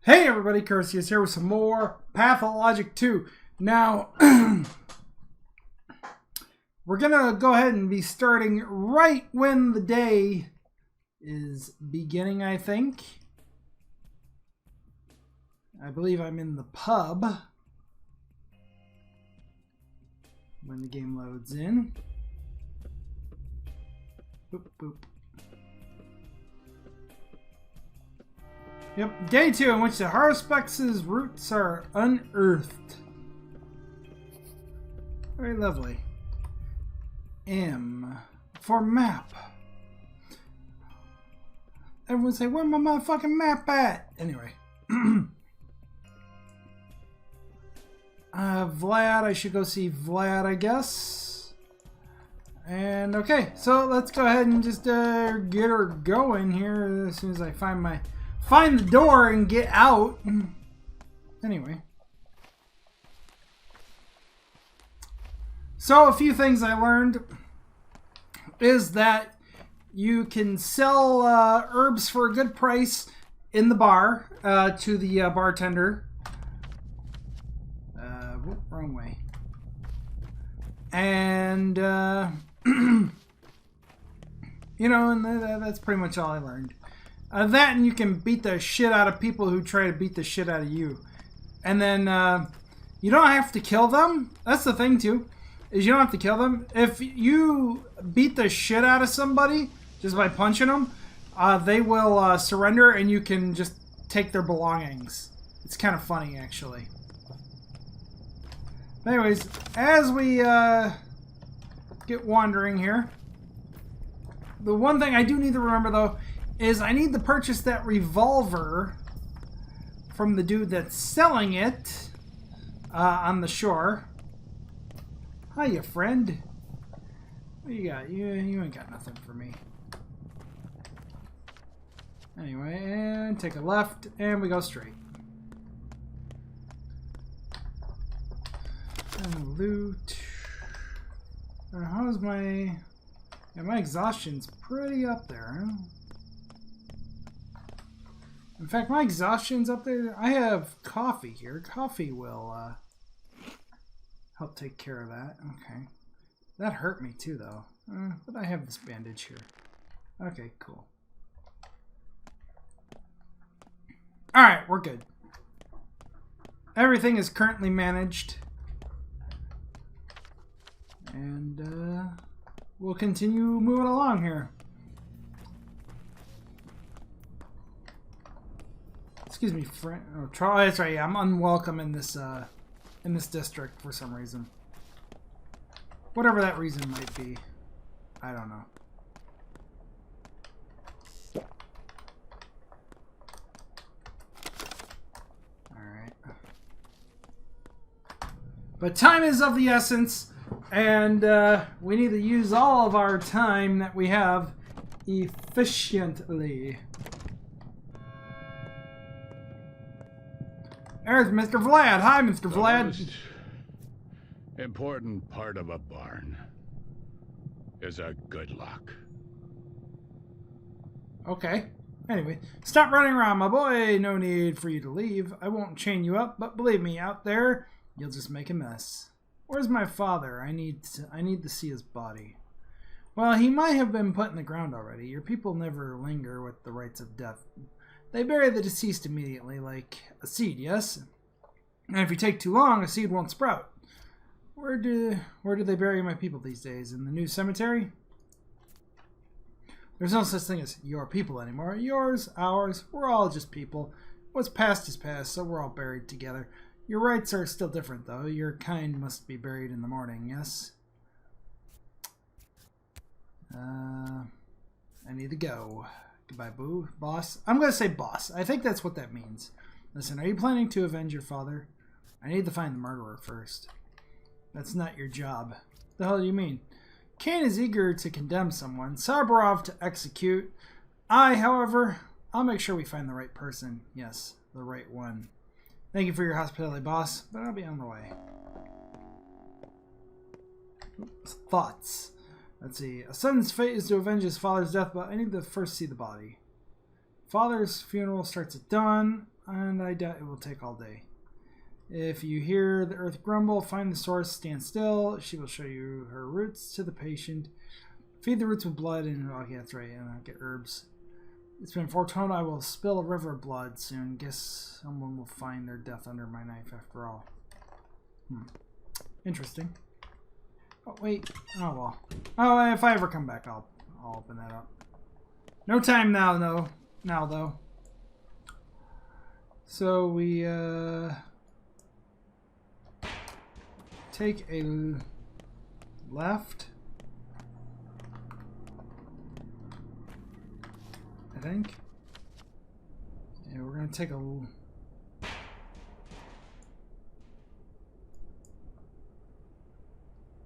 Hey everybody, Kersey is here with some more Pathologic 2. Now, we're going to go ahead and be starting right when the day is beginning, I think. I believe I'm in the pub when the game loads in. Boop, boop. Yep, day 2 in which the Harspex's roots are unearthed. Very lovely. M for map. Everyone say, where's my motherfucking map at? Anyway. Vlad, I should go see Vlad, I guess. And okay, so let's go ahead and just get her going here as soon as I find the door and get out. Anyway. So a few things I learned is that you can sell herbs for a good price in the bar to the bartender. Whoop, wrong way. And, you know, and that's pretty much all I learned. That and you can beat the shit out of people who try to beat the shit out of you. And then you don't have to kill them. That's the thing too, is you don't have to kill them. If you beat the shit out of somebody just by punching them, they will surrender and you can just take their belongings. It's kind of funny actually. Anyways, as we get wandering here, the one thing I do need to remember though is I need to purchase that revolver from the dude that's selling it on the shore. Hiya, friend. What you got? You ain't got nothing for me. Anyway, and take a left, and we go straight. And loot. How's my... Yeah, my exhaustion's pretty up there, huh? In fact, my exhaustion's up there. I have coffee here. Coffee will help take care of that. Okay. That hurt me too, though. But I have this bandage here. Okay, cool. Alright, we're good. Everything is currently managed. And we'll continue moving along here. Excuse me, friend. Oh, that's right. Yeah, I'm unwelcome in this district for some reason. Whatever that reason might be, I don't know. All right. But time is of the essence, and we need to use all of our time that we have efficiently. There's Mr. Vlad. Hi, Mr. Vlad. The most important part of a barn is a good lock. Okay. Anyway, stop running around, my boy. No need for you to leave. I won't chain you up, but believe me, out there, you'll just make a mess. Where's my father? I need to see his body. Well, he might have been put in the ground already. Your people never linger with the rites of death. They bury the deceased immediately, like a seed, yes? And if you take too long, a seed won't sprout. Where do they bury my people these days? In the new cemetery? There's no such thing as your people anymore. Yours, ours, we're all just people. What's past is past, so we're all buried together. Your rites are still different, though. Your kind must be buried in the morning, yes? I need to go. Goodbye, boo. Boss? I'm going to say boss. I think that's what that means. Listen, are you planning to avenge your father? I need to find the murderer first. That's not your job. The hell do you mean? Kane is eager to condemn someone, Sabarov to execute. However, I'll make sure we find the right person. Yes, the right one. Thank you for your hospitality, boss, but I'll be on the way. Oops. Thoughts. Let's see. A son's fate is to avenge his father's death, but I need to first see the body. Father's funeral starts at dawn, and I doubt it will take all day. If you hear the earth grumble, find the source, stand still. She will show you her roots to the patient. Feed the roots with blood and... Oh, yeah, that's right. And I'll get herbs. It's been foretold I will spill a river of blood soon. Guess someone will find their death under my knife after all. Interesting. Oh, wait. Oh, well. Oh, if I ever come back, I'll open that up. No time now, though. Though. So we, take a left, I think. And we're going to take a...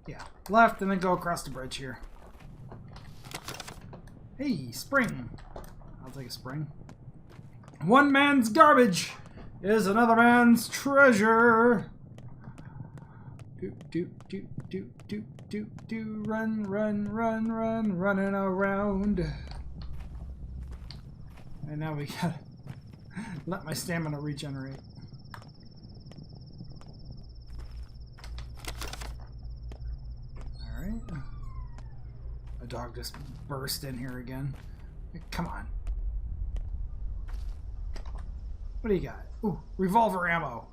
Yeah, left and then go across the bridge here. Hey, spring. I'll take a spring. One man's garbage is another man's treasure. Run, running around. And now we gotta let my stamina regenerate. Alright. A dog just burst in here again. Come on. What do you got? Ooh, revolver ammo.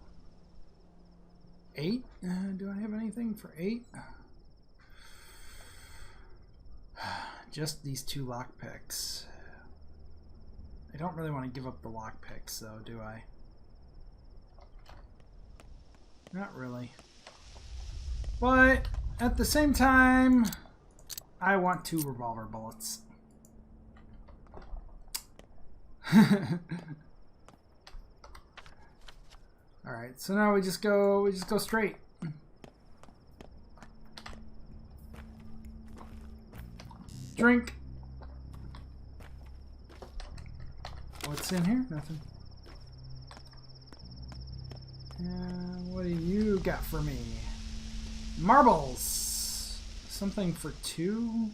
8? Do I have anything for 8? Just these 2 lockpicks. I don't really want to give up the lockpicks, though, do I? Not really. But at the same time, I want 2 revolver bullets. Alright, so now we just go straight. Drink. What's in here? Nothing. And what do you got for me? Marbles. Something for 2?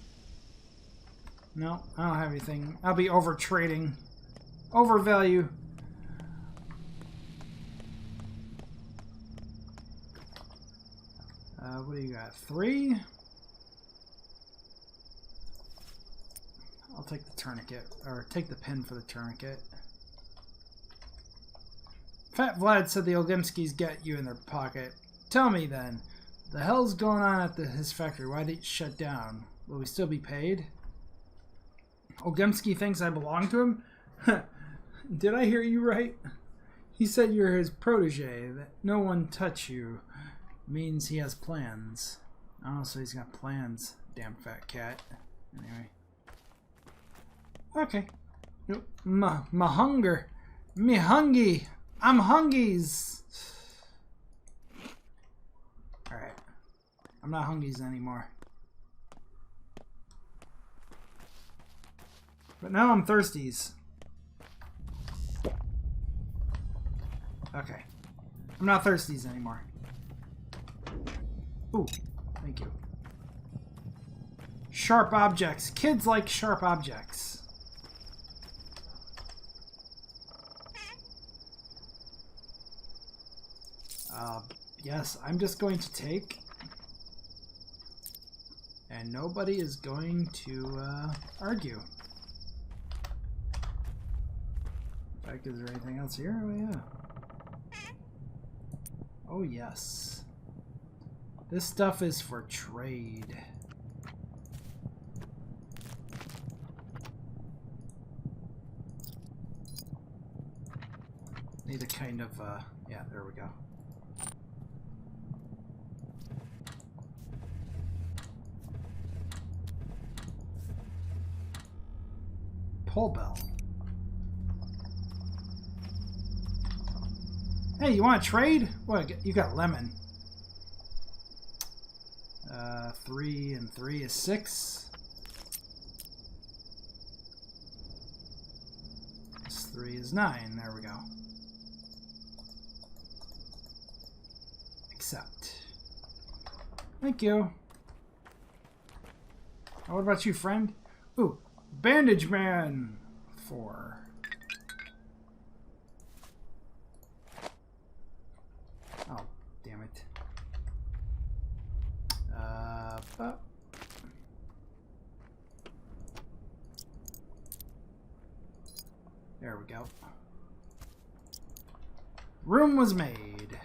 No, I don't have anything. I'll be over trading. Overvalue. What do you got? 3? I'll take the tourniquet, or take the pin for the tourniquet. Fat Vlad said the Olgemskis get you in their pocket. Tell me then, the hell's going on at his factory? Why did it shut down? Will we still be paid? Olgemski thinks I belong to him? Did I hear you right? He said you're his protege, that no one touch you. Means he has plans. Oh, so he's got plans. Damn fat cat. Anyway. Okay. My hunger. Me hungry. I'm hungies. Alright. I'm not hungies anymore. But now I'm thirsties. Okay. I'm not thirsties anymore. Ooh, thank you. Sharp objects. Kids like sharp objects. Yes, I'm just going to take. And nobody is going to argue. In fact, is there anything else here? Oh, yeah. Oh, yes. This stuff is for trade. Need a kind of, yeah, there we go. Pull bell. Hey, you want to trade? What, you got lemon. 3 and 3 is 6. This 3 is 9. There we go. Accept. Thank you. Oh, what about you, friend? Ooh, Bandage Man 4. we go. Room was made.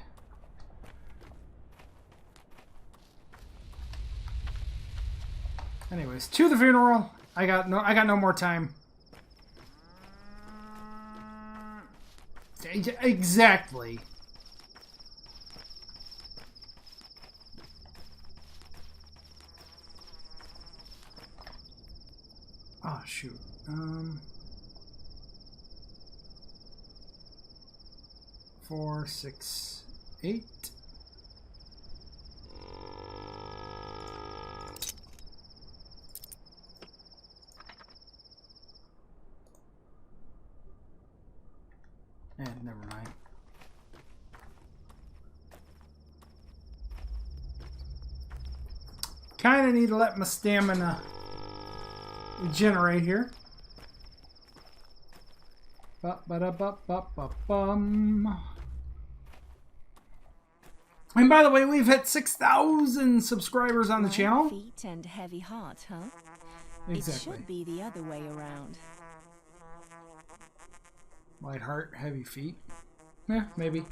Anyways, to the funeral. I got no more time. Exactly. Oh shoot. 4, 6, 8. And never mind. Kind of need to let my stamina regenerate here. Ba-ba-da-ba-ba-ba-bum. And by the way, we've hit 6,000 subscribers on the channel. Feet and heavy heart, huh? Exactly. It should be the other way around. Light heart, heavy feet. Yeah, maybe.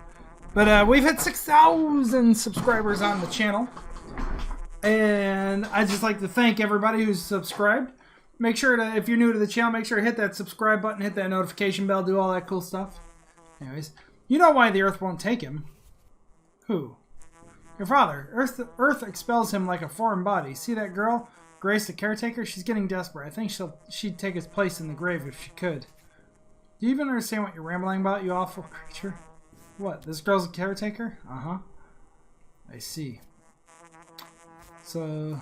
But we've hit 6,000 subscribers on the channel. And I'd just like to thank everybody who's subscribed. Make sure to, if you're new to the channel, make sure to hit that subscribe button, hit that notification bell, do all that cool stuff. Anyways, you know why the Earth won't take him. Who? Your father. Earth expels him like a foreign body. See that girl? Grace the caretaker? She's getting desperate. I think she'd take his place in the grave if she could. Do you even understand what you're rambling about, you awful creature? What, this girl's a caretaker? Uh-huh. I see. So,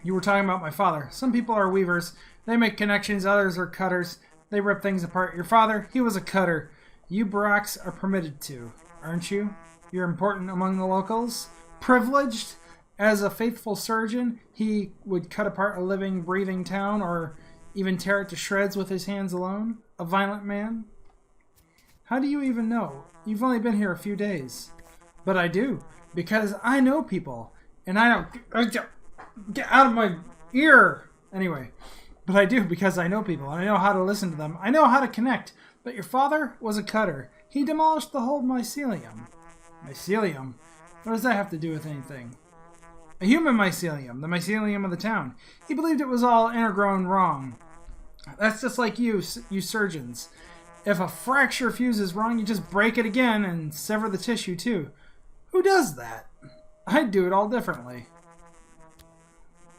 you were talking about my father. Some people are weavers. They make connections, others are cutters. They rip things apart. Your father, he was a cutter. You Baraks are permitted to, aren't you? You're important among the locals. Privileged? As a faithful surgeon, he would cut apart a living, breathing town or even tear it to shreds with his hands alone. A violent man? How do you even know? You've only been here a few days. But I do, because I know people. And I don't... Get out of my ear! Anyway, but I do because I know people, and I know how to listen to them. I know how to connect. But your father was a cutter. He demolished the whole mycelium. Mycelium? What does that have to do with anything? A human mycelium, the mycelium of the town. He believed it was all intergrown wrong. That's just like you surgeons. If a fracture fuse is wrong, you just break it again and sever the tissue too. Who does that? I'd do it all differently.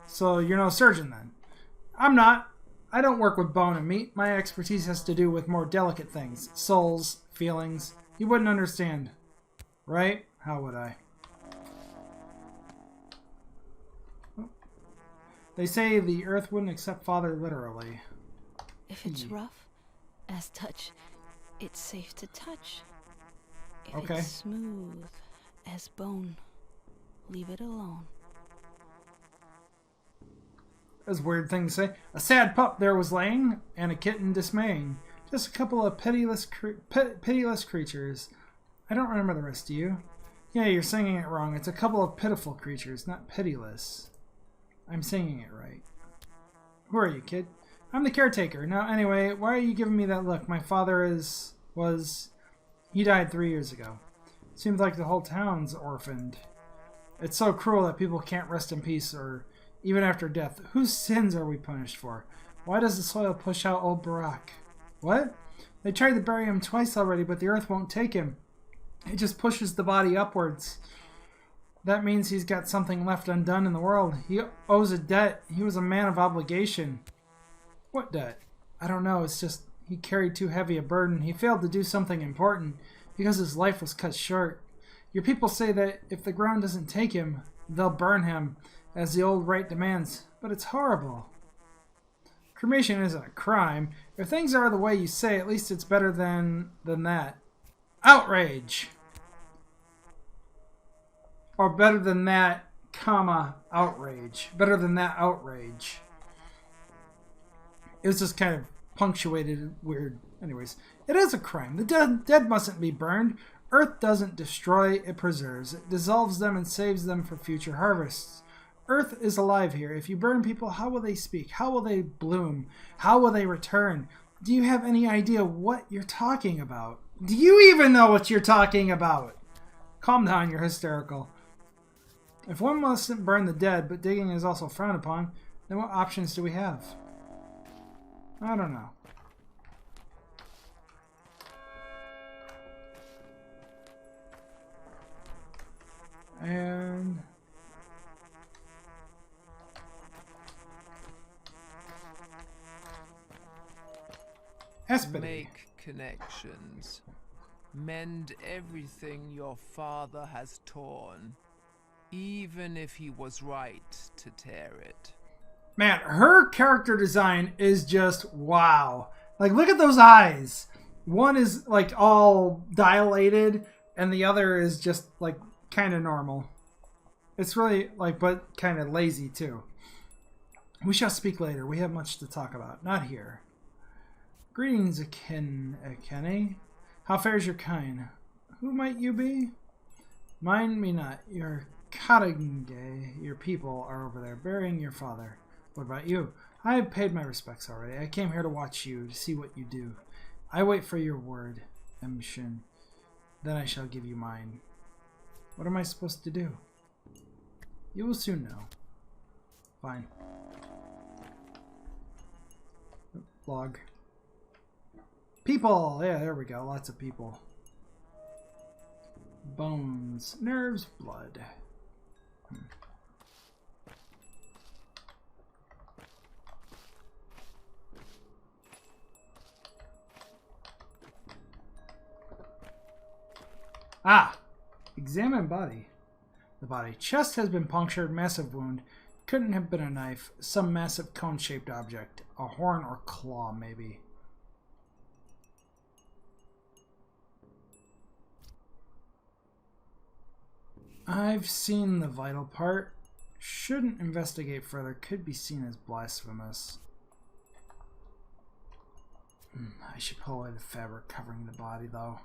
So you're no surgeon then? I'm not. I don't work with bone and meat. My expertise has to do with more delicate things. Souls, feelings. You wouldn't understand. Right? How would I? They say the earth wouldn't accept father literally. If it's rough, as touch, it's safe to touch. If Okay. it's smooth as bone, leave it alone. That's a weird thing to say. A sad pup there was laying, and a kitten dismaying. Just a couple of pitiless creatures. I don't remember the rest, do you? Yeah, you're singing it wrong. It's a couple of pitiful creatures, not pitiless. I'm singing it right. Who are you, kid? I'm the caretaker. Now, anyway, why are you giving me that look? My father he died 3 years ago. Seems like the whole town's orphaned. It's so cruel that people can't rest in peace, or even after death. Whose sins are we punished for? Why does the soil push out old Barak? What? They tried to bury him twice already, but the earth won't take him. It just pushes the body upwards. That means he's got something left undone in the world. He owes a debt. He was a man of obligation. What debt? I don't know. It's just he carried too heavy a burden. He failed to do something important because his life was cut short. Your people say that if the ground doesn't take him, they'll burn him, as the old rite demands. But it's horrible. Cremation isn't a crime. If things are the way you say, at least it's better than that. Outrage! Or better than that, comma, outrage. Better than that, outrage. It was just kind of punctuated weird. Anyways, it is a crime. The dead mustn't be burned. Earth doesn't destroy, it preserves. It dissolves them and saves them for future harvests. Earth is alive here. If you burn people, how will they speak? How will they bloom? How will they return? Do you have any idea what you're talking about? Do you even know what you're talking about? Calm down, you're hysterical. If one mustn't burn the dead, but digging is also frowned upon, then what options do we have? I don't know. And... Espity. Make connections. Mend everything your father has torn, even if he was right to tear it. Man, her character design is just wow. Like, look at those eyes. One is like all dilated, and the other is just like kind of normal. It's really like, but kind of lazy too. We shall speak later. We have much to talk about. Not here. Greetings, Akene. How fares your kind? Who might you be? Mind me not. Your Katange, your people are over there, burying your father. What about you? I have paid my respects already. I came here to watch you, to see what you do. I wait for your word, Emshin. Then I shall give you mine. What am I supposed to do? You will soon know. Fine. Log. People! Yeah, there we go. Lots of people. Bones. Nerves. Blood. Ah! Examine body. The body. Chest has been punctured. Massive wound. Couldn't have been a knife. Some massive cone-shaped object. A horn or claw, maybe. I've seen the vital part. Shouldn't investigate further. Could be seen as blasphemous. I should pull away the fabric covering the body, though.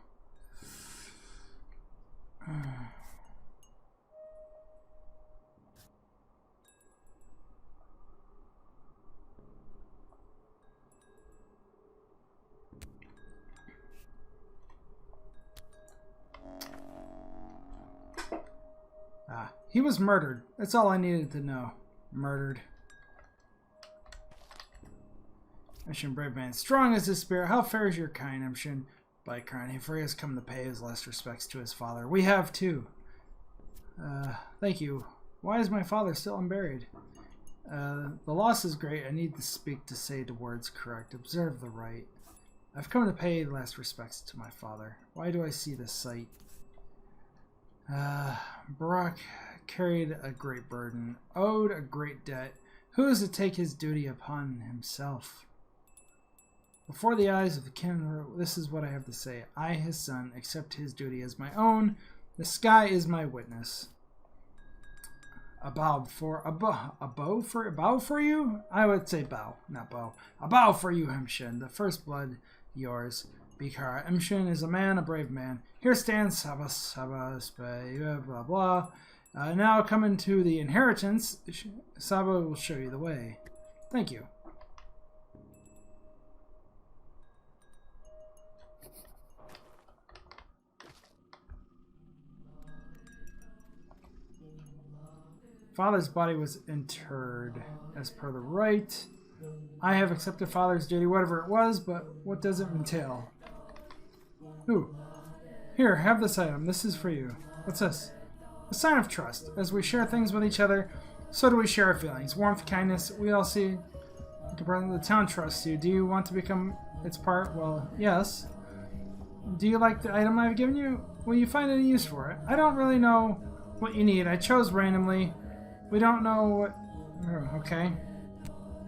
He was murdered. That's all I needed to know. Murdered. Emshin, brave man. Strong as his spirit. How fares your kind, Emshin? By crying, for he has come to pay his last respects to his father. We have too. Thank you. Why is my father still unburied? The loss is great. I need to speak to say the words correct. Observe the right. I've come to pay last respects to my father. Why do I see this sight? Barak carried a great burden, owed a great debt. Who is to take his duty upon himself? Before the eyes of the kin, this is what I have to say. I, his son, accept his duty as my own. The sky is my witness. A bow for you? I would say bow, not bow. A bow for you, Emshin. The first blood, yours. Bikara. Emshin is a man, a brave man. Here stands Sabas, blah blah. Now coming to the inheritance, Saba will show you the way. Thank you. Father's body was interred as per the rite. I have accepted father's duty, whatever it was, but what does it entail? Ooh. Here, have this item. This is for you. What's this? A sign of trust. As we share things with each other, so do we share our feelings. Warmth, kindness, we all see. The town trusts you. Do you want to become its part? Well, yes. Do you like the item I've given you? Will you find any use for it? I don't really know what you need. I chose randomly. We don't know what... Oh, okay.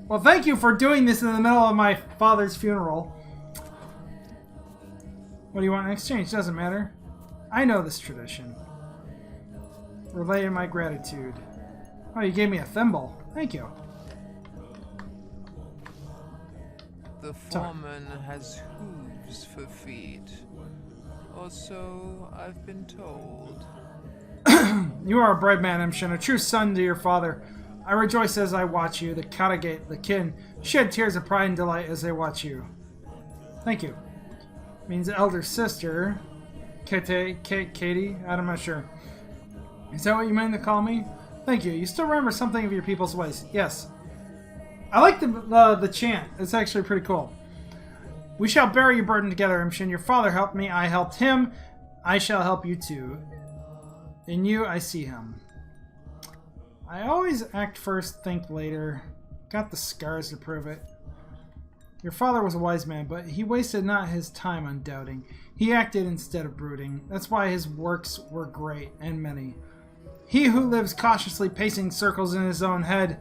Well, thank you for doing this in the middle of my father's funeral. What do you want in exchange? Doesn't matter. I know this tradition. Relay my gratitude. Oh, you gave me a thimble. Thank you. The foreman has hooves for feet. Or so I've been told. You are a brave man, Emshin, a true son to your father. I rejoice as I watch you. The Katagate, the kin, shed tears of pride and delight as they watch you. Thank you. Means elder sister. Katie? I'm not sure. Is that what you meant to call me? Thank you. You still remember something of your people's ways. Yes. I like the chant. It's actually pretty cool. We shall bear your burden together, Imshin. Your father helped me. I helped him. I shall help you too. In you, I see him. I always act first, think later. Got the scars to prove it. Your father was a wise man, but he wasted not his time on doubting. He acted instead of brooding. That's why his works were great and many. He who lives cautiously pacing circles in his own head.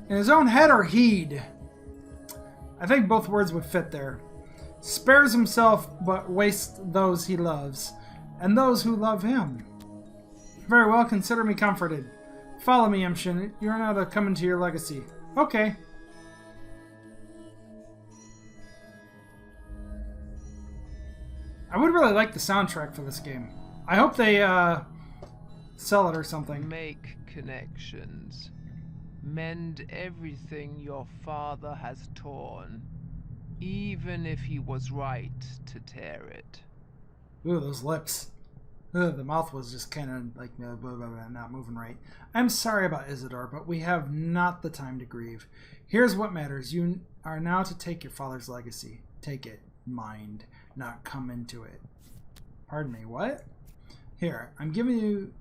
In his own head or heed? I think both words would fit there. Spares himself, but wastes those he loves, and those who love him. Very well, consider me comforted. Follow me, Imshin. You're now to come into your legacy. Okay. I would really like the soundtrack for this game. I hope they sell it or something. Make connections. Mend everything your father has torn, even if he was right to tear it. Ooh, those lips. Ugh, the mouth was just kind of like blah, blah, blah, not moving right. I'm sorry about Isidore, but we have not the time to grieve. Here's what matters. You are now to take your father's legacy. Take it. Mind. Not come into it. Pardon me, what? Here, I'm giving you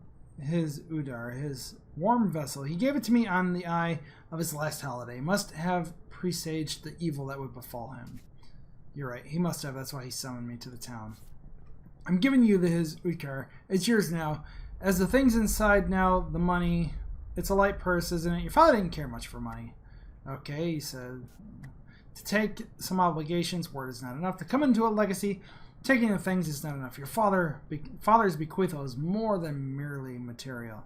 his Udar, his warm vessel. He gave it to me on the eye of his last holiday. Must have presaged the evil that would befall him. You're right, he must have. That's why he summoned me to the town. I'm giving you his Udar. It's yours now. As the things inside now, the money, it's a light purse, isn't it? Your father didn't care much for money. Okay, he said. To take some obligations, word is not enough. To come into a legacy, taking the things is not enough. Your father's bequeathal is more than merely material.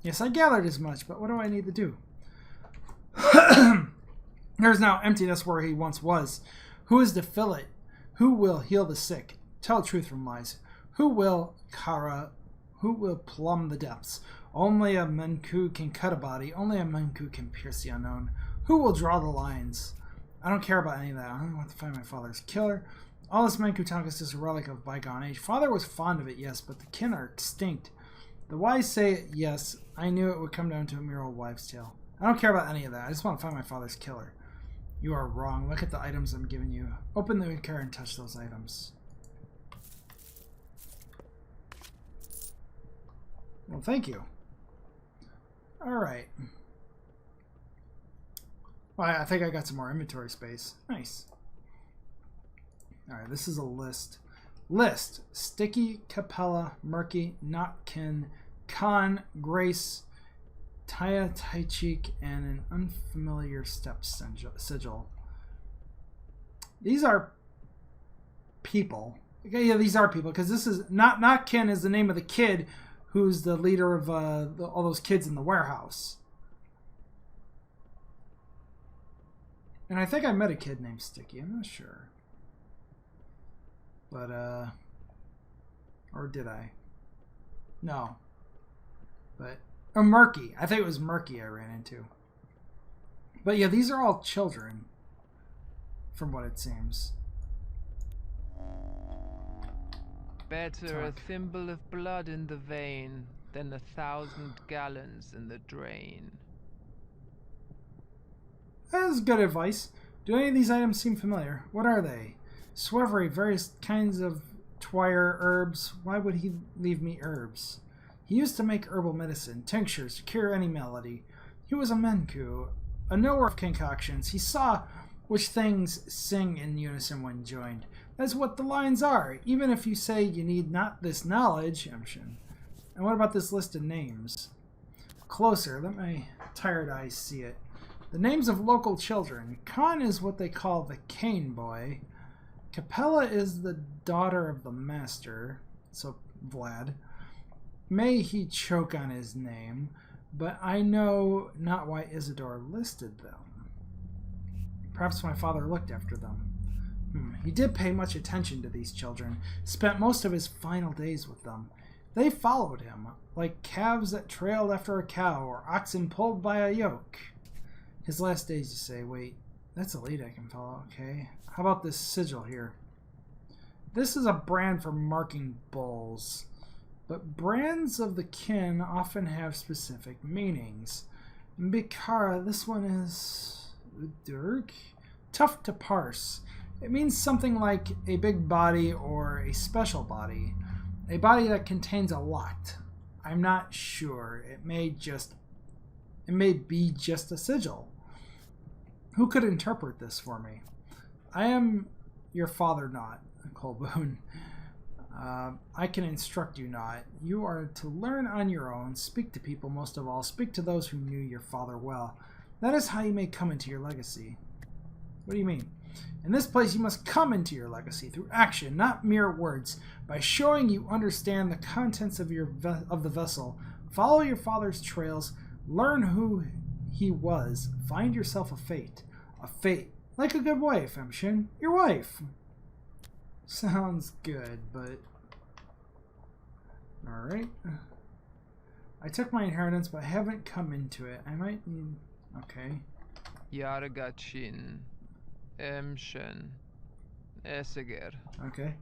Yes, I gathered as much, but what do I need to do? There's now emptiness where he once was. Who is to fill it? Who will heal the sick? Tell truth from lies. Who will plumb the depths? Only a Menku can cut a body. Only a Menku can pierce the unknown. Who will draw the lines? I don't care about any of that. I want to find my father's killer. All this Menku talk is just a relic of bygone age. Father was fond of it, yes, but the kin are extinct. The wise say yes. I knew it would come down to a mere old wives' tale. I don't care about any of that. I just want to find my father's killer. You are wrong. Look at the items I'm giving you. Open the car and touch those items. Well, thank you. Alright. Well, I think I got some more inventory space. Nice. Alright, this is a list. List. Sticky, Capella, Murky, Notkin, Khan, Grace, Taya, Taichik, and an unfamiliar step sigil. These are people. Okay, yeah, these are people, because this is... Notkin is the name of the kid who's the leader of all those kids in the warehouse. And I think I met a kid named Sticky. I'm not sure. But, or did I? No. But, or Murky. I think it was Murky I ran into. But yeah, these are all children. From what it seems. Better a thimble of blood in the vein than 1,000 gallons in the drain. That is good advice. Do any of these items seem familiar? What are they? Swevery, various kinds of twire herbs. Why would he leave me herbs? He used to make herbal medicine, tinctures to cure any malady. He was a Menku, a knower of concoctions. He saw which things sing in unison when joined. That's what the lines are, even if you say you need not this knowledge. And what about this list of names? Closer, let my tired eyes see it. The names of local children. Khan is what they call the cane boy. Capella is the daughter of the master, so Vlad. May he choke on his name, but I know not why Isidore listed them. Perhaps my father looked after them. He did pay much attention to these children, spent most of his final days with them. They followed him, like calves that trailed after a cow, or oxen pulled by a yoke. His last days, you say. Wait, That's a lead I can follow. Okay. How about this sigil here? This is a brand for marking bulls. But brands of the kin often have specific meanings. Bikara, this one is Dirk? Tough to parse. It means something like a big body or a special body. A body that contains a lot. I'm not sure. It may be just a sigil. Who could interpret this for me? I am your father, not Colboon. I can instruct you not. You are to learn on your own. Speak to people, most of all. Speak to those who knew your father well. That is how you may come into your legacy. What do you mean? In this place, you must come into your legacy through action, not mere words. By showing you understand the contents of the vessel, follow your father's trails, learn who he was, find yourself a fate. A fate. Like a good wife, Emshin. Your wife. Sounds good, but... Alright. I took my inheritance, but I haven't come into it. I might need... Okay. Yargachin. Emshin. Eseger. Okay.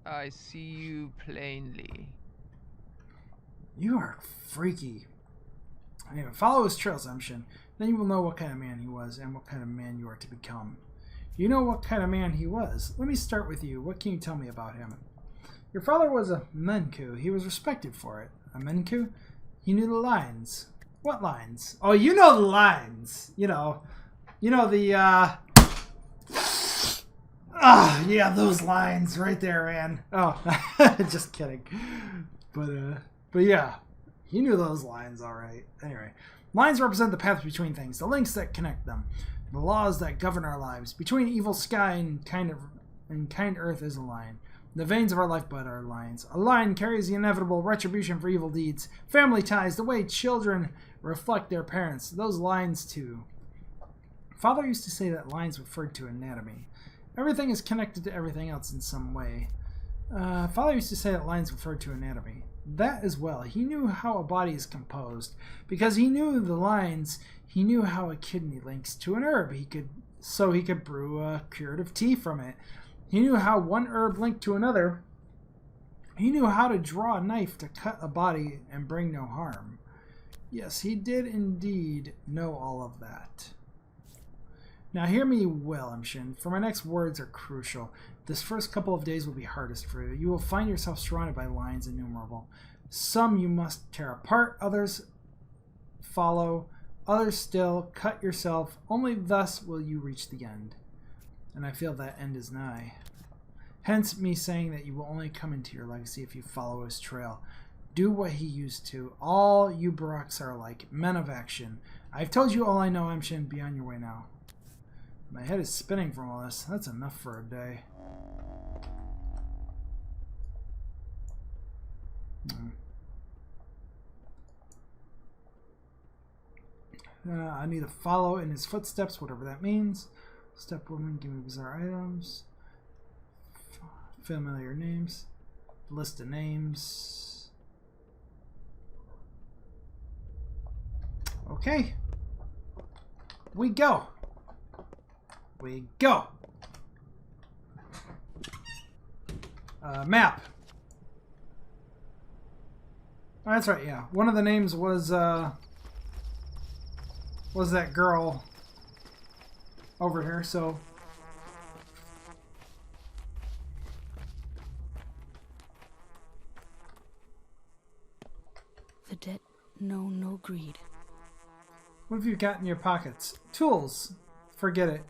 I see you plainly. You are freaky. Anyway, follow his trails, Emshin. Then you will know what kind of man he was and what kind of man you are to become. You know what kind of man he was. Let me start with you. What can you tell me about him? Your father was a Menku. He was respected for it. A Menku? He knew the lines. What lines? Oh, you know the lines. You know the, yeah, those lines right there, man. Oh, just kidding. But yeah, he knew those lines all right. Anyway, lines represent the path between things, the links that connect them. The laws that govern our lives. Between evil sky and kind earth is a line. The veins of our lifeblood are lines. A line carries the inevitable retribution for evil deeds. Family ties, the way children reflect their parents. Those lines, too. Father used to say that lines referred to anatomy. Everything is connected to everything else in some way. Father used to say that lines referred to anatomy. That as well. He knew how a body is composed. Because he knew the lines... He knew how a kidney links to an herb. He could brew a curative tea from it. He knew how one herb linked to another. He knew how to draw a knife to cut a body and bring no harm. Yes, he did indeed know all of that. Now hear me well, Emshin, for my next words are crucial. This first couple of days will be hardest for you. You will find yourself surrounded by lines innumerable. Some you must tear apart, others follow... Others still, cut yourself. Only thus will you reach the end. And I feel that end is nigh. Hence me saying that you will only come into your legacy if you follow his trail. Do what he used to. All you Baraks are like, men of action. I've told you all I know, Emshin. Be on your way now. My head is spinning from all this. That's enough for a day. I need to follow in his footsteps, whatever that means. Step woman, give me bizarre items. Familiar names. List of names. Okay. We go. We go. Map. Oh, that's right, yeah. One of the names was that girl over here, so... The debt know no greed. What have you got in your pockets? Tools. Forget it.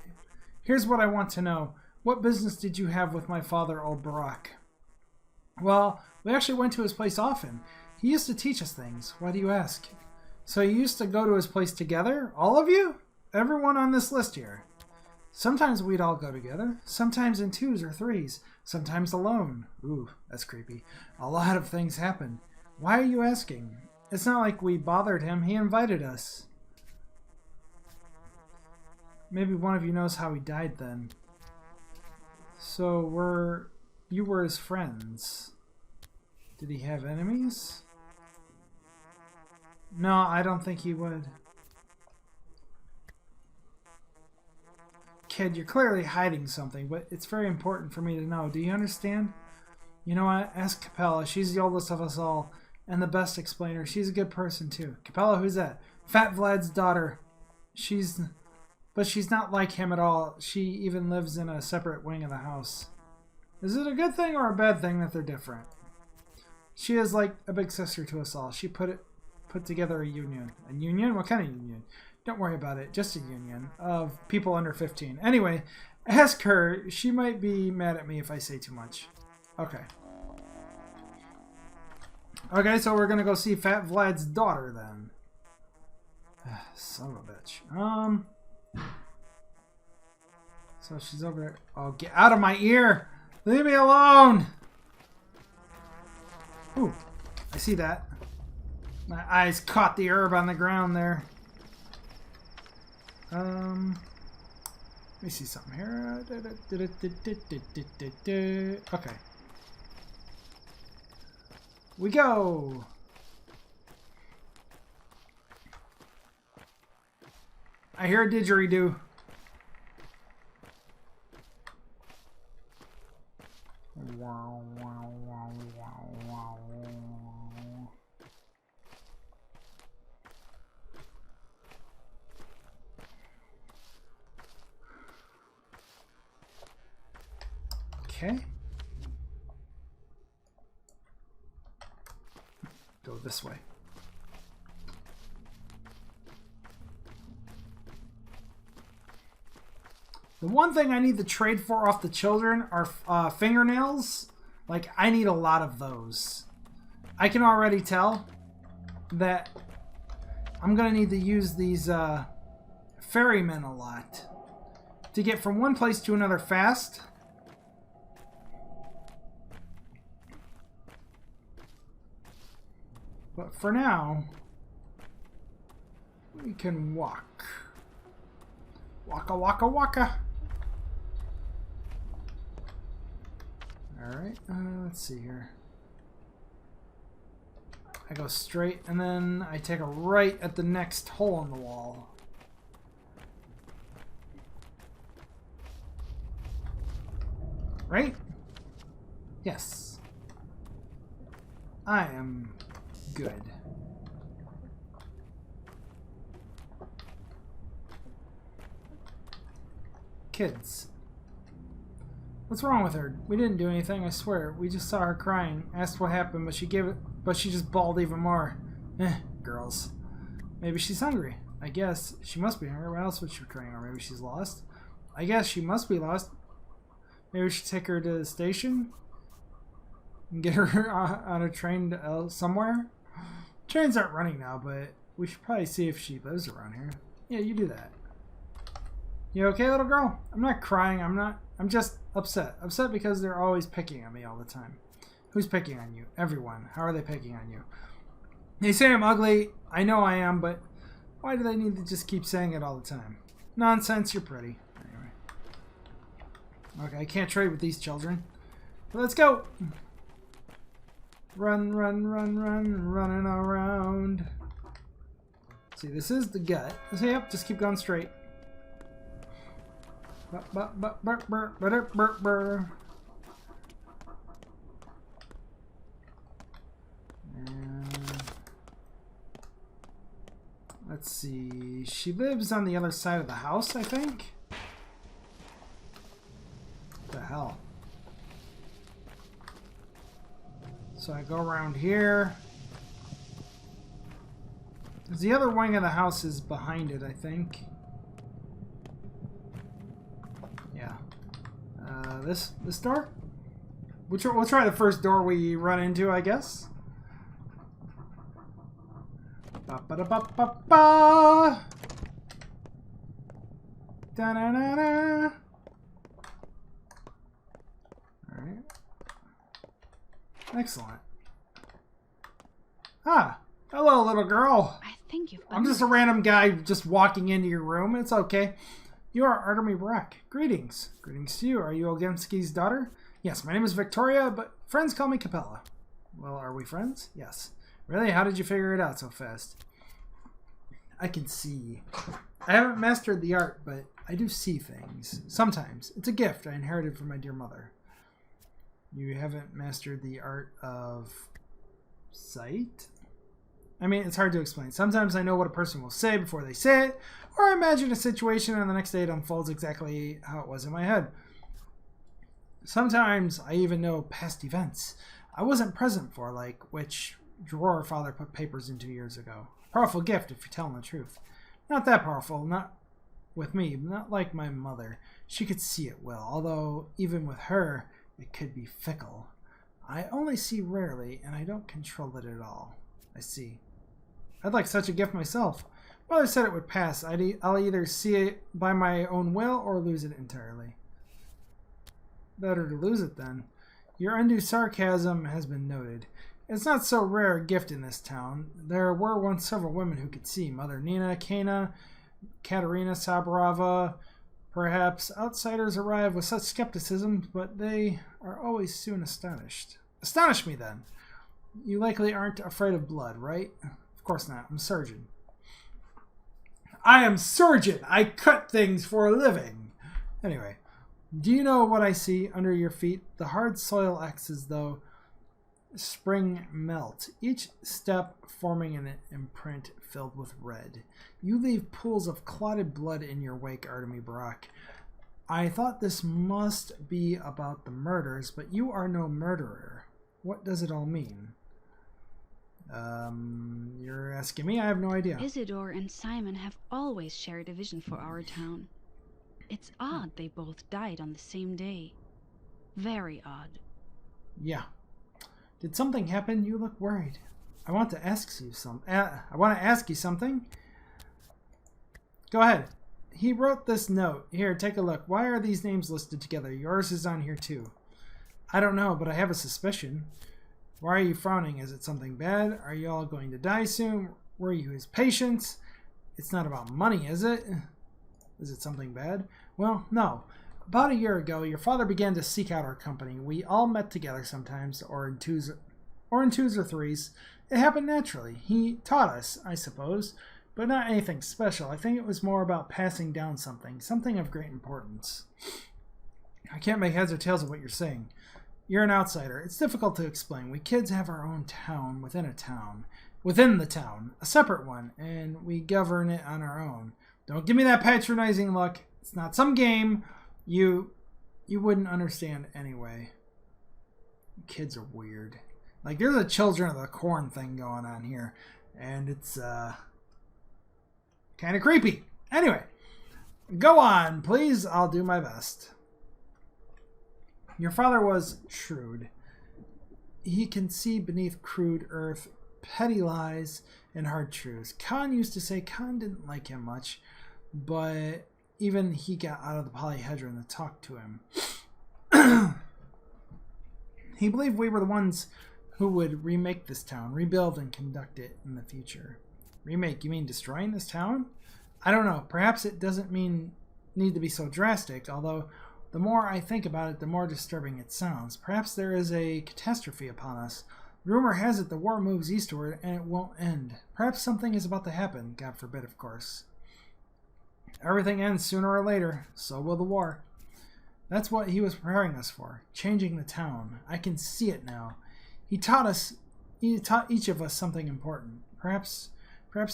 Here's what I want to know. What business did you have with my father, old Barak? Well, we actually went to his place often. He used to teach us things. Why do you ask? So you used to go to his place together? All of you? Everyone on this list here. Sometimes we'd all go together. Sometimes in twos or threes. Sometimes alone. Ooh, that's creepy. A lot of things happen. Why are you asking? It's not like we bothered him. He invited us. Maybe one of you knows how he died then. So you were his friends. Did he have enemies? No, I don't think he would. Kid, you're clearly hiding something, but it's very important for me to know. Do you understand? You know what? Ask Capella. She's the oldest of us all, and the best explainer. She's a good person, too. Capella, who's that? Fat Vlad's daughter. But she's not like him at all. She even lives in a separate wing of the house. Is it a good thing or a bad thing that they're different? She is like a big sister to us all. She put together a union. A union? What kind of union? Don't worry about it. Just a union of people under 15. Anyway, ask her. She might be mad at me if I say too much. Okay. Okay, so we're going to go see Fat Vlad's daughter then. Son of a bitch. So she's over there. Oh, get out of my ear! Leave me alone! Ooh, I see that. My eyes caught the herb on the ground there. Let me see something here. Okay. We go! I hear a didgeridoo. Wow, wow, wow, wow, wow. Okay. Go this way. The one thing I need to trade for off the children are fingernails. Like, I need a lot of those. I can already tell that I'm going to need to use these ferrymen a lot to get from one place to another fast. But for now, we can walk. Waka, waka, waka. Alright, let's see here. I go straight, and then I take a right at the next hole in the wall. Right? Yes. I am good. Kids. What's wrong with her? We didn't do anything, I swear. We just saw her crying, asked what happened, but she just bawled even more. Girls. Maybe she's hungry. I guess. She must be hungry. Why else would she be crying? Or maybe she's lost? I guess she must be lost. Maybe we should take her to the station? And get her on a train somewhere? Trains aren't running now, but we should probably see if she lives around here. Yeah, you do that. You okay, little girl? I'm not crying. I'm just upset. Upset because they're always picking on me all the time. Who's picking on you? Everyone. How are they picking on you? They say I'm ugly. I know I am, but why do they need to just keep saying it all the time? Nonsense, you're pretty. Anyway. Okay, I can't trade with these children. But let's go! Run, run, run, run, running around. See, this is the gut. So, yep, just keep going straight. Let's see. She lives on the other side of the house, I think. What the hell? So I go around here. The other wing of the house is behind it, I think. Yeah. This door? We'll try the first door we run into, I guess. Ba-ba-da-ba-ba-ba! Da-na-na-na! Alright. Excellent. Ah! Hello, little girl! I think you've I'm just a random guy just walking into your room. It's okay. You are Artemy Brack. Greetings. Greetings to you. Are you Ogenski's daughter? Yes, my name is Victoria, but friends call me Capella. Well, are we friends? Yes. Really? How did you figure it out so fast? I can see. I haven't mastered the art, but I do see things. Sometimes. It's a gift I inherited from my dear mother. You haven't mastered the art of sight? I mean, it's hard to explain. Sometimes I know what a person will say before they say it, or I imagine a situation and the next day it unfolds exactly how it was in my head. Sometimes I even know past events I wasn't present for, like which drawer Father put papers into years ago. Powerful gift if you're telling the truth. Not that powerful, not with me, not like my mother. She could see it well, although even with her, it could be fickle. I only see rarely, and I don't control it at all. I see. I'd like such a gift myself. Mother said it would pass. I'll either see it by my own will or lose it entirely. Better to lose it then. Your undue sarcasm has been noted. It's not so rare a gift in this town. There were once several women who could see. Mother Nina, Kana, Katerina Sabarova. Perhaps outsiders arrive with such skepticism, but they are always soon astonished. Astonish me then. You likely aren't afraid of blood, right? Of course not. I'm a surgeon. I am surgeon! I cut things for a living! Anyway, do you know what I see under your feet? The hard soil acts as though spring melt, each step forming an imprint filled with red. You leave pools of clotted blood in your wake, Artemy Barak. I thought this must be about the murders, but you are no murderer. What does it all mean? You're asking me? I have no idea. Isidore and Simon have always shared a vision for our town. It's odd they both died on the same day. Very odd. Yeah. Did something happen? You look worried. I want to ask you something. Go ahead. He wrote this note. Here, take a look. Why are these names listed together? Yours is on here too. I don't know, but I have a suspicion. Why are you frowning? Is it something bad? Are you all going to die soon? Were you his patients? It's not about money, is it? Is it something bad? Well, no. About a year ago, your father began to seek out our company. We all met together sometimes, or in twos or threes. It happened naturally. He taught us, I suppose, but not anything special. I think it was more about passing down something of great importance. I can't make heads or tails of what you're saying. You're an outsider. It's difficult to explain. We kids have our own town within the town, a separate one, and we govern it on our own. Don't give me that patronizing look. It's not some game. You wouldn't understand anyway. Kids are weird. Like, there's a Children of the Corn thing going on here, and it's kind of creepy. Anyway, go on, please. I'll do my best. Your father was shrewd. He can see beneath crude earth, petty lies, and hard truths. Khan used to say Khan didn't like him much, but even he got out of the polyhedron to talk to him. He believed we were the ones who would remake this town, rebuild and conduct it in the future. Remake, you mean destroying this town? I don't know. Perhaps it doesn't need to be so drastic, although the more I think about it, the more disturbing it sounds. Perhaps there is a catastrophe upon us. Rumor has it the war moves eastward and it won't end. Perhaps something is about to happen, God forbid, of course. Everything ends sooner or later, so will the war. That's what he was preparing us for, changing the town. I can see it now. He taught each of us something important. Perhaps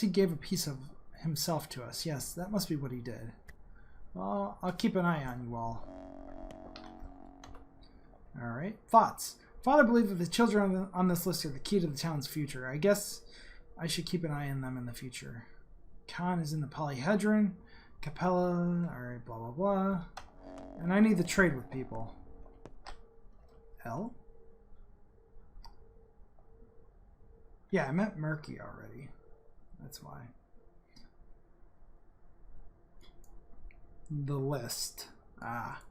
he gave a piece of himself to us. Yes, that must be what he did. Well, I'll keep an eye on you all. Alright, thoughts. Father believed that the children on this list are the key to the town's future. I guess I should keep an eye on them in the future. Khan is in the polyhedron. Capella, alright, blah blah blah. And I need to trade with people. L? Yeah, I met Murky already. That's why. The list. Ah.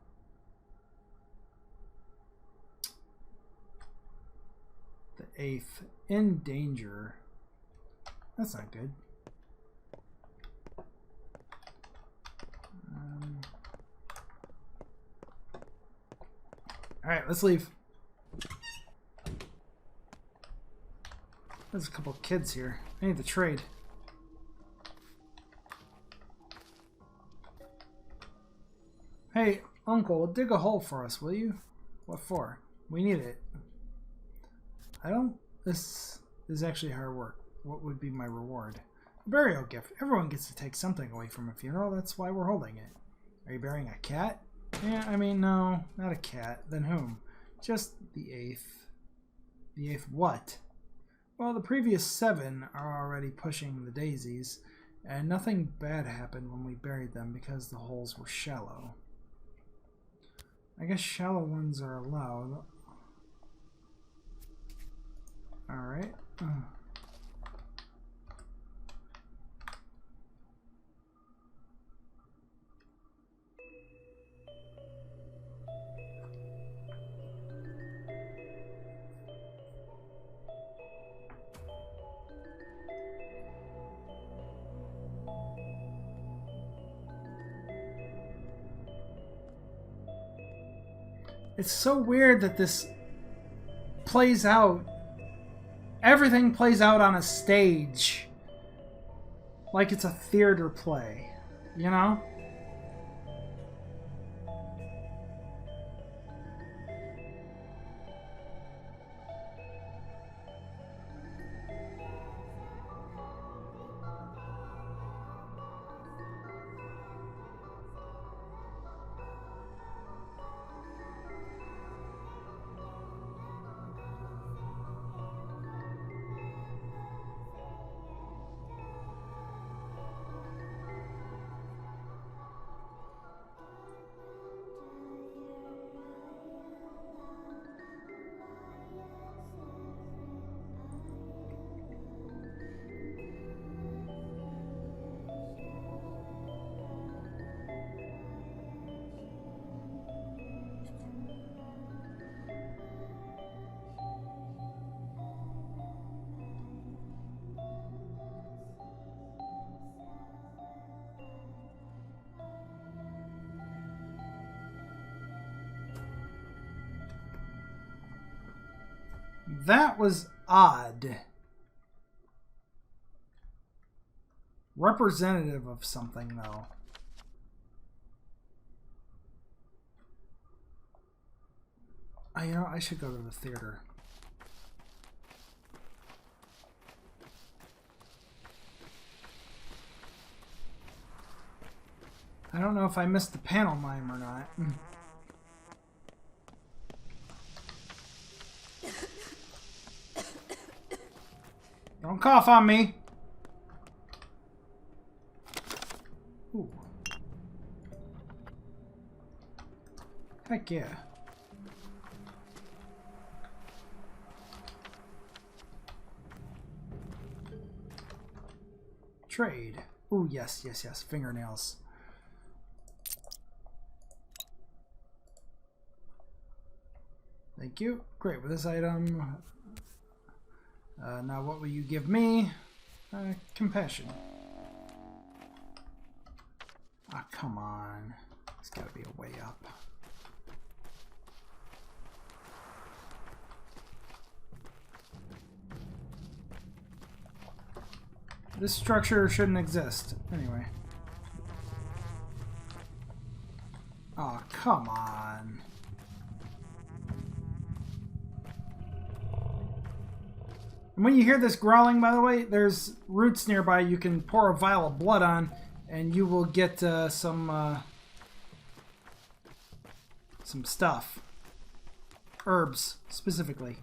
The 8th. In danger. That's not good. Alright, let's leave. There's a couple of kids here. I need to trade. Hey, Uncle, dig a hole for us, will you? What for? We need it. This is actually hard work. What would be my reward? A burial gift. Everyone gets to take something away from a funeral. That's why we're holding it. Are you burying a cat? Yeah, I mean, no, not a cat. Then whom? Just the 8th. The 8th what? Well, the previous 7 are already pushing the daisies, and nothing bad happened when we buried them because the holes were shallow. I guess shallow ones are allowed. Alright. It's so weird that this plays out. Everything plays out on a stage. Like it's a theater play. You know? That was odd. Representative of something, though. You know, I should go to the theater. I don't know if I missed the panel mime or not. Don't cough on me. Ooh. Heck yeah. Trade. Ooh, yes, yes, yes. Fingernails. Thank you. Great. With this item... now what will you give me? Compassion. Ah, come on. There's gotta be a way up. This structure shouldn't exist. Anyway. Oh, come on. And when you hear this growling, by the way, there's roots nearby you can pour a vial of blood on, and you will get some stuff. Herbs, specifically.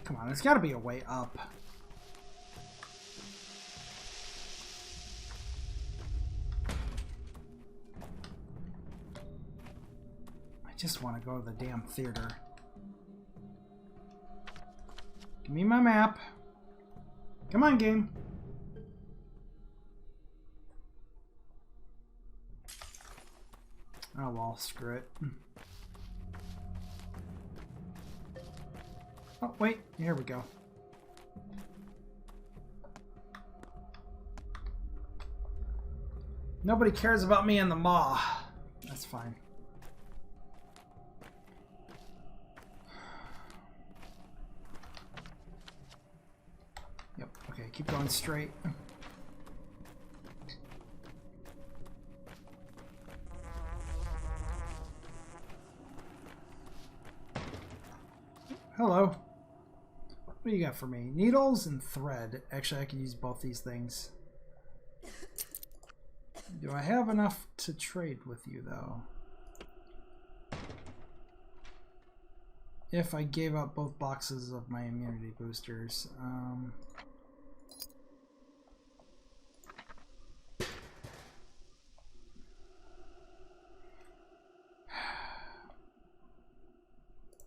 Come on, there's got to be a way up. I just want to go to the damn theater. Give me my map. Come on, game. Oh well, screw it. Oh, wait. Here we go. Nobody cares about me in the maw. That's fine. Yep, okay, keep going straight. What do you got for me? Needles and thread. Actually, I can use both these things. Do I have enough to trade with you, though? If I gave up both boxes of my immunity boosters.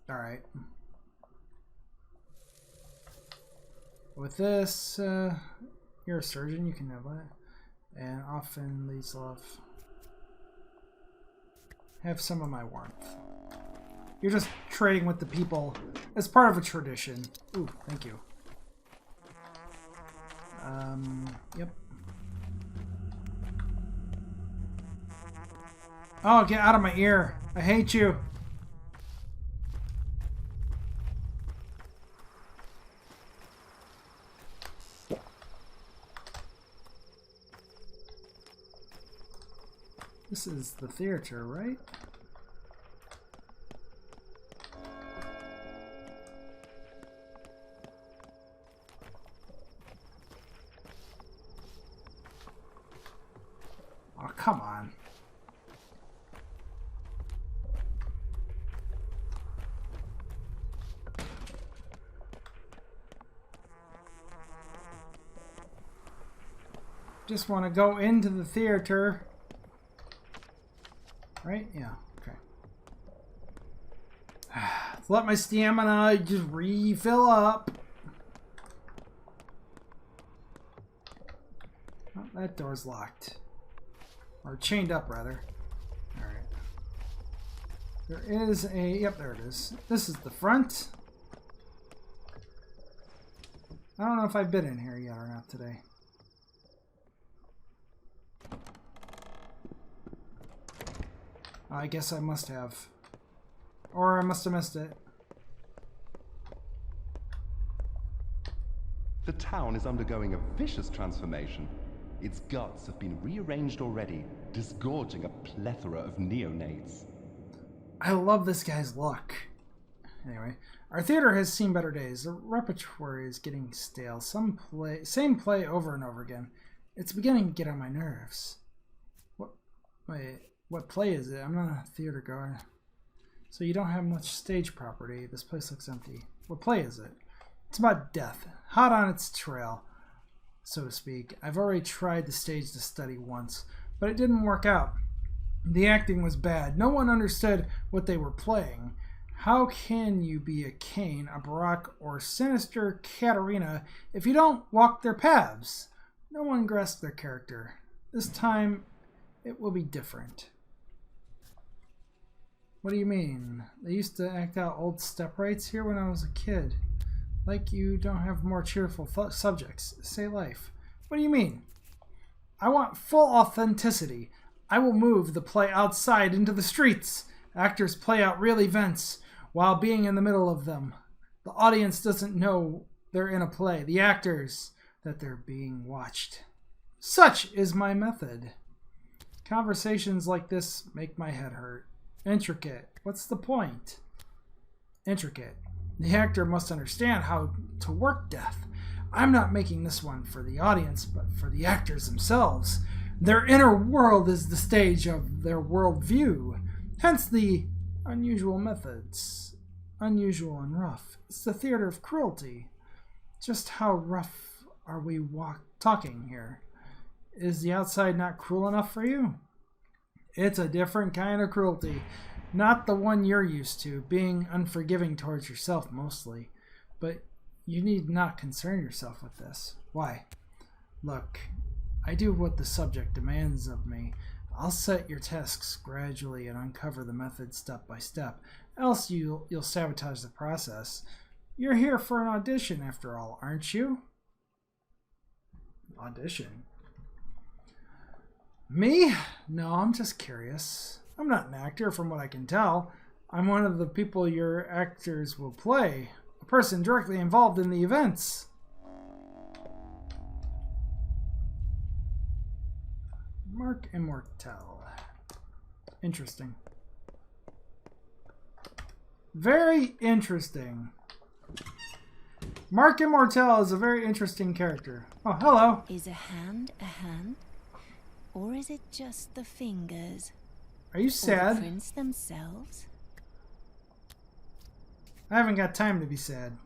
Alright. With this, you're a surgeon, you can have that. And often leads love. Have some of my warmth. You're just trading with the people as part of a tradition. Ooh, thank you. Yep. Oh, get out of my ear. I hate you. This is the theater, right? Oh, come on. Just want to go into the theater. Right? Yeah, okay. Let my stamina just refill up. Oh, that door's locked. Or chained up, rather. Alright. There is a... Yep, there it is. This is the front. I don't know if I've been in here yet or not today. I guess I must have. Or I must have missed it. The town is undergoing a vicious transformation. Its guts have been rearranged already, disgorging a plethora of neonates. I love this guy's look. Anyway, our theater has seen better days. The repertoire is getting stale. Same play over and over again. It's beginning to get on my nerves. What play is it? I'm not a theater goer. So you don't have much stage property. This place looks empty. What play is it? It's about death. Hot on its trail, so to speak. I've already tried to stage the study once, but it didn't work out. The acting was bad. No one understood what they were playing. How can you be a Cain, a Barak, or sinister Katerina if you don't walk their paths? No one grasped their character. This time, it will be different. What do you mean? They used to act out old step rights here when I was a kid. Like you don't have more cheerful subjects. Say life. What do you mean? I want full authenticity. I will move the play outside into the streets. Actors play out real events while being in the middle of them. The audience doesn't know they're in a play. The actors, that they're being watched. Such is my method. Conversations like this make my head hurt. Intricate. What's the point? Intricate. The actor must understand how to work death. I'm not making this one for the audience, but for the actors themselves. Their inner world is the stage of their worldview. Hence the unusual methods. Unusual and rough. It's the theater of cruelty. Just how rough are we talking here? Is the outside not cruel enough for you? It's a different kind of cruelty. Not the one you're used to, being unforgiving towards yourself mostly. But you need not concern yourself with this. Why? Look, I do what the subject demands of me. I'll set your tasks gradually and uncover the method step by step. Else you'll sabotage the process. You're here for an audition after all, aren't you? Audition? Me? No, I'm just curious. I'm not an actor from what I can tell. I'm one of the people your actors will play. A person directly involved in the events. Mark Immortel. Interesting. Very interesting. Mark Immortel is a very interesting character. Oh, hello. Is a hand? Or is it just the fingers? Are you Or the sad? prints themselves? I haven't got time to be sad.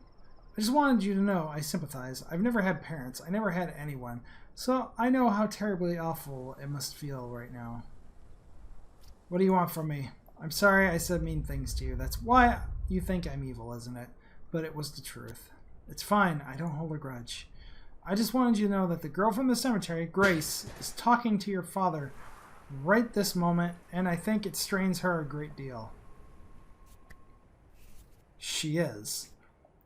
I just wanted you to know I sympathize. I've never had parents. I never had anyone. So I know how terribly awful it must feel right now. What do you want from me? I'm sorry I said mean things to you. That's why you think I'm evil, isn't it? But it was the truth. It's fine. I don't hold a grudge. I just wanted you to know that the girl from the cemetery, Grace, is talking to your father right this moment, and I think it strains her a great deal. She is.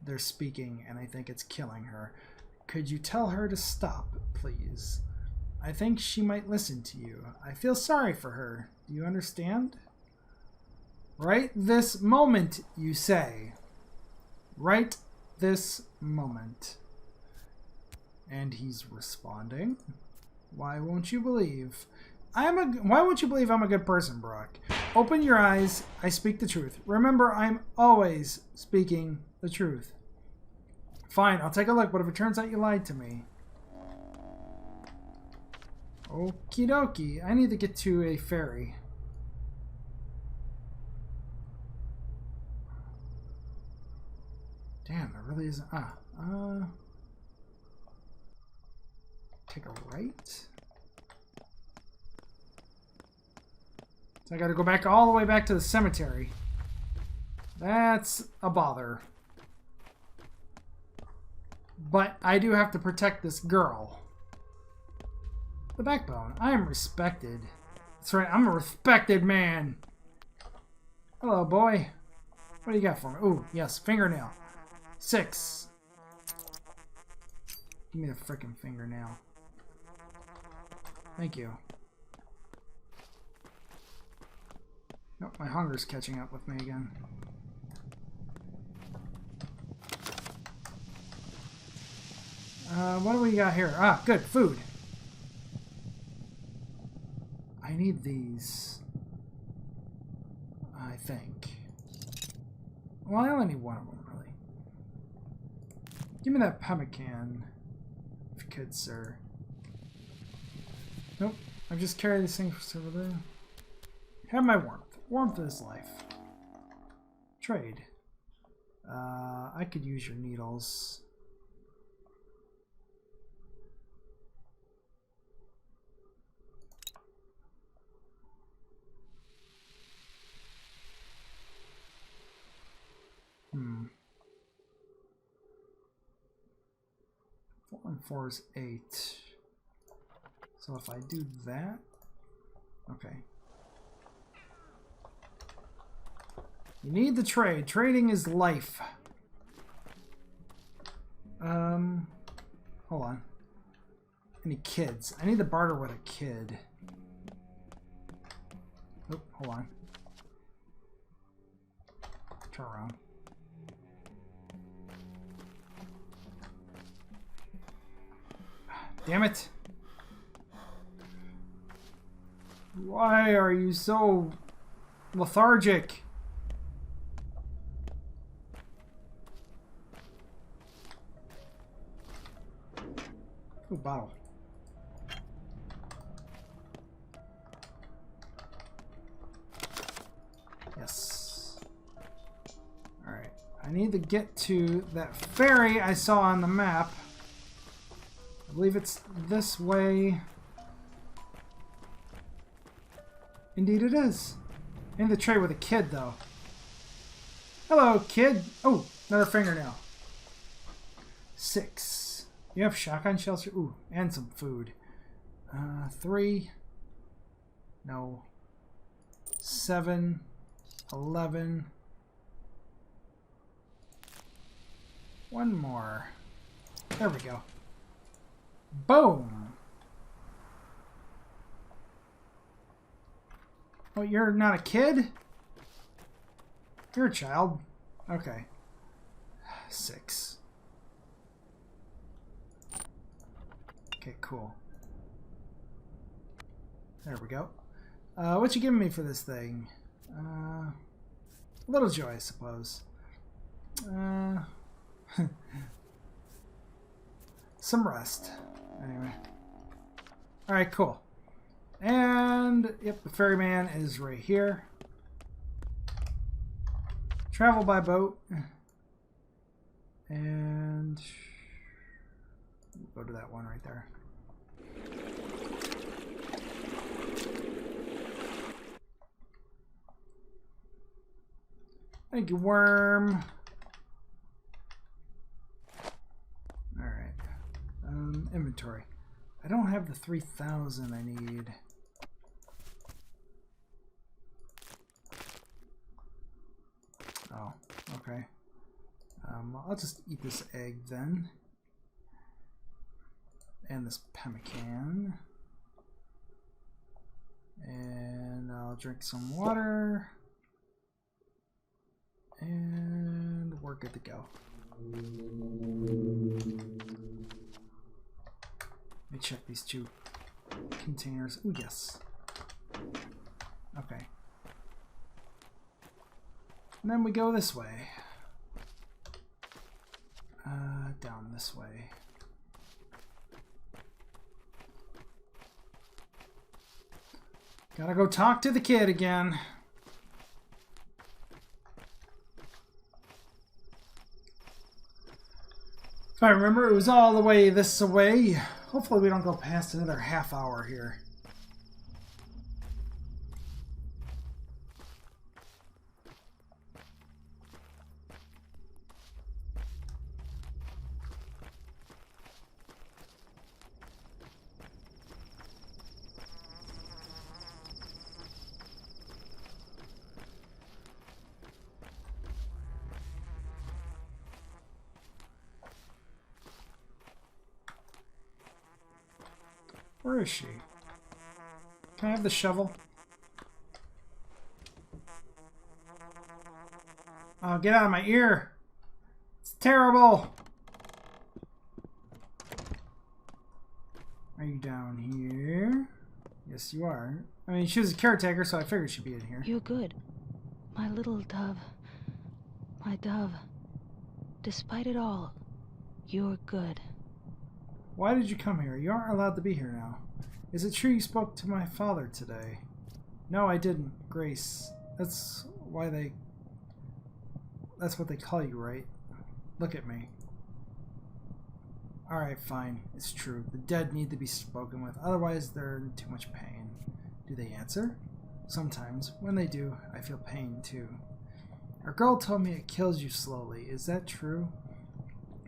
They're speaking, and I think it's killing her. Could you tell her to stop, please? I think she might listen to you. I feel sorry for her. Do you understand? Right this moment, you say. Right this moment. And he's responding. Why won't you believe? Why won't you believe I'm a good person, Brock? Open your eyes. I speak the truth. Remember, I'm always speaking the truth. Fine, I'll take a look, but if it turns out you lied to me... Okie dokie. I need to get to a ferry. Damn, there really isn't... take a right? So I gotta go back all the way back to the cemetery. That's a bother. But I do have to protect this girl. The backbone. I am respected. That's right, I'm a respected man. Hello, boy. What do you got for me? Ooh, yes, fingernail. 6. Give me the frickin' fingernail. Thank you. Nope, my hunger's catching up with me again. What do we got here? Ah, good, food. I need these. I think. Well, I only need one of them, really. Give me that pemmican, if you could, sir. Nope, I've just carried this thing over there. Have my warmth. Warmth is life. Trade. I could use your needles. Hmm. 4 and 4 is 8. So if I do that, okay. You need the trade. Trading is life. Hold on. Any kids? I need to barter with a kid. Oh, hold on. Turn around. Damn it. Why are you so lethargic? Ooh, bottle. Yes. Alright. I need to get to that ferry I saw on the map. I believe it's this way. Indeed it is. I need to trade with a kid, though. Hello, kid. Oh, another fingernail. 6. You have shotgun shells? Ooh, and some food. 3. No. 7. 11. One more. There we go. Boom! Oh, you're not a kid? You're a child. Okay. 6. Okay, cool. There we go. What you giving me for this thing? A little joy, I suppose. some rest. Anyway. Alright, cool. And, yep, the ferryman is right here. Travel by boat. And go to that one right there. Thank you, worm. Alright. Inventory. I don't have the 3,000 I need. Oh, okay. I'll just eat this egg then. And this pemmican. And I'll drink some water. And we're good to go. Let me check these two containers. Oh, yes. Okay. And then we go this way. Down this way. Gotta go talk to the kid again. If I remember, it was all the way this way. Hopefully we don't go past another half hour here. Where is she? Can I have the shovel? Oh, get out of my ear! It's terrible! Are you down here? Yes, you are. I mean, she was a caretaker, so I figured she'd be in here. You're good. My little dove. My dove. Despite it all, you're good. Why did you come here? You aren't allowed to be here now. Is it true you spoke to my father today? No, I didn't, Grace. That's what they call you, right? Look at me. Alright, fine. It's true. The dead need to be spoken with, otherwise they're in too much pain. Do they answer? Sometimes. When they do, I feel pain too. Our girl told me it kills you slowly. Is that true?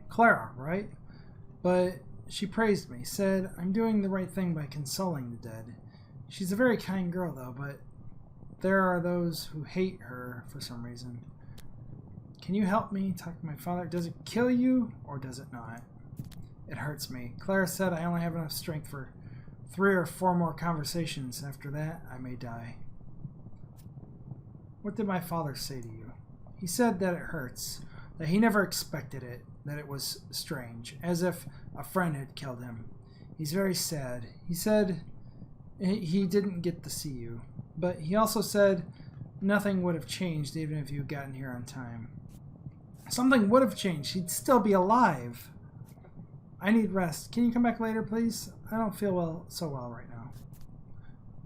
Clara, right? But she praised me, said I'm doing the right thing by consoling the dead. She's a very kind girl, though, but there are those who hate her for some reason. Can you help me talk to my father? Does it kill you, or does it not? It hurts me. Clara said I only have enough strength for 3 or 4 more conversations. After that, I may die. What did my father say to you? He said that it hurts, that he never expected it, that it was strange, as if a friend had killed him. He's very sad. He said he didn't get to see you, but he also said nothing would have changed even if you had gotten here on time. Something would have changed. He'd still be alive. I need rest. Can you come back later, please? I don't feel so well right now.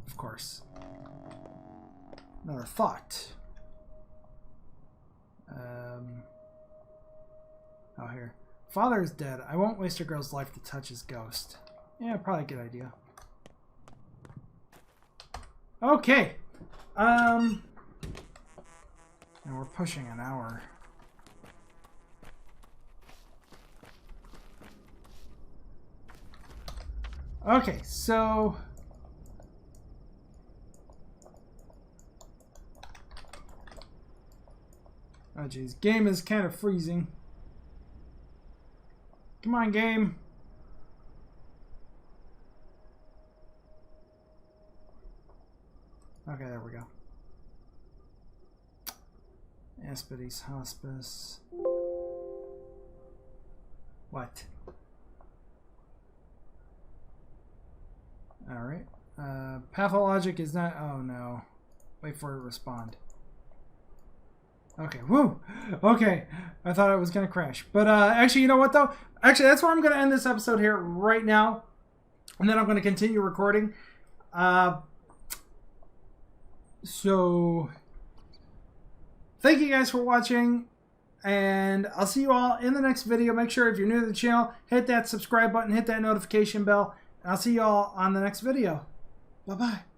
Of course. Another thought. Oh, here. Father is dead. I won't waste a girl's life to touch his ghost. Yeah, probably a good idea. Okay. And we're pushing an hour. Okay, so oh geez, game is kind of freezing. Come on, game. Okay, there we go. Aspides Hospice. What? Alright. Pathologic is not... Oh, no. Wait for it to respond. Okay, woo. Okay, I thought it was going to crash. But actually, you know what, though? Actually, that's where I'm going to end this episode here right now. And then I'm going to continue recording. So, thank you guys for watching. And I'll see you all in the next video. Make sure if you're new to the channel, hit that subscribe button, hit that notification bell. And I'll see you all on the next video. Bye-bye.